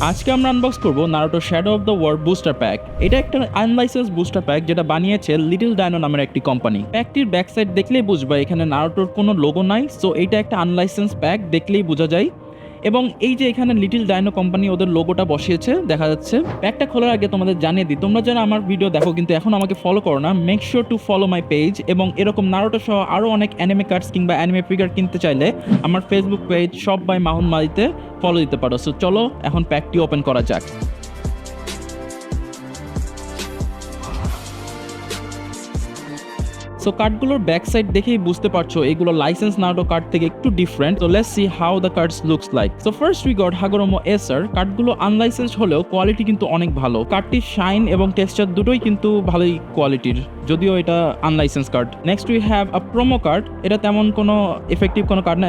আজকে আমরা আনবক্স করব Naruto shadow of the world booster pack. এটা একটা আনলাইসেন্স বুস্টার প্যাক যেটা বানিয়েছে লিটল ডাইনো নামের একটি কোম্পানি। প্যাকটির ব্যাক সাইড দেখলেই বুঝবা এখানে নারুটোর কোনো লোগো নাই, সো এটা একটা আনলাইসেন্স প্যাক, দেখলেই বোঝা যায়। এবং এই যে এখানে লিটল ডাইনো কোম্পানি ওদের লোগোটা বসিয়েছে দেখা যাচ্ছে। প্যাকটা খোলার আগে তোমাদের জানিয়ে দিই, তোমরা যারা আমার ভিডিও দেখো কিন্তু এখন আমাকে ফলো করো না, make sure to follow my page. এবং এরকম নারুটো সহ আরও অনেক অ্যানিমে কার্ডস কিংবা অ্যানিমে ফিগার কিনতে চাইলে আমার ফেসবুক পেজ সব বাই মাহুন মালিতে ফলো দিতে পারো। সো চলো এখন প্যাকটি ওপেন করা যাক। সো কার্ডগুলোর ব্যাক সাইড দেখেই বুঝতে পারছো এগুলো লাইসেন্স নারুটো কার্ড থেকে একটু ডিফারেন্ট। তো let's see how the cards looks like. So first we got Hagoromo Acer. কার্ডগুলো আনলাইসেন্সড হলেও কোয়ালিটি কিন্তু অনেক ভালো। কার্ডটির শাইন এবং টেক্সচার দুটোই কিন্তু ভালোই কোয়ালিটির, যদিও এটা unlicensed card. Next we have a promo card. এটা তেমন কোনো এফেক্টিভ কোনো কার্ড না।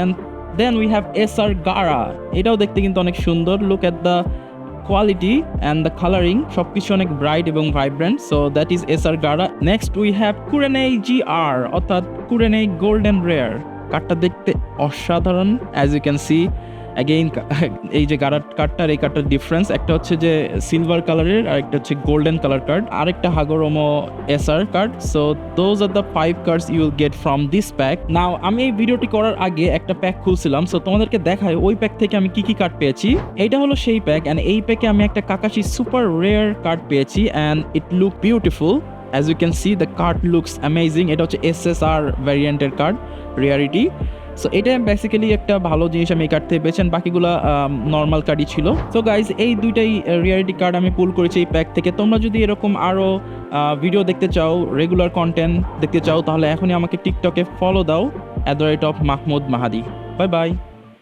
দেন উই হ্যাভ এসার গারা। এটাও দেখতে কিন্তু অনেক সুন্দর। Look at the quality and the colouring, সবকিছু অনেক ব্রাইট এবং ভাইব্রেন্ট। সো দ্যাট ইজ এসার Gaara. Next we have Kurenai GR অর্থাৎ কুরেনেই গোল্ডেন রেয়ার। কার্ডটা দেখতে অসাধারণ, as you can see. Again এই যে কার্ডটার এই কার্ডটার ডিফারেন্স, একটা হচ্ছে যে সিলভার কালারের আর একটা হচ্ছে গোল্ডেন কালার কার্ড, আরেকটা Hagoromo Acer card. So those are the 5 cards you will get from this pack. Now আমি এই ভিডিওটি করার আগে একটা প্যাক খুলছিলাম, সো তোমাদেরকে দেখাই ওই প্যাক থেকে আমি কি কি কার্ড পেয়েছি। এইটা হলো সেই প্যাক, অ্যান্ড এই প্যাকে আমি একটা কাকাশি সুপার রেয়ার কার্ড পেয়েছি, and it look beautiful. As you can see the card looks amazing. এটা হচ্ছে SSR ভ্যারিয়েন্টের কার্ড, রেয়ারিটি। সো এটা বেসিক্যালি একটা ভালো জিনিস আমি এই কার্ড থেকে পেয়েছেন, বাকিগুলো নর্মাল কার্ডই ছিল। সো গাইজ এই দুইটাই রিয়ালিটি কার্ড আমি পুল করেছি এই প্যাক থেকে। তোমরা যদি এরকম আরও ভিডিও দেখতে চাও, রেগুলার কন্টেন্ট দেখতে চাও, তাহলে এখনই আমাকে টিকটকে ফলো দাও @mahmud mahadi। Bye bye.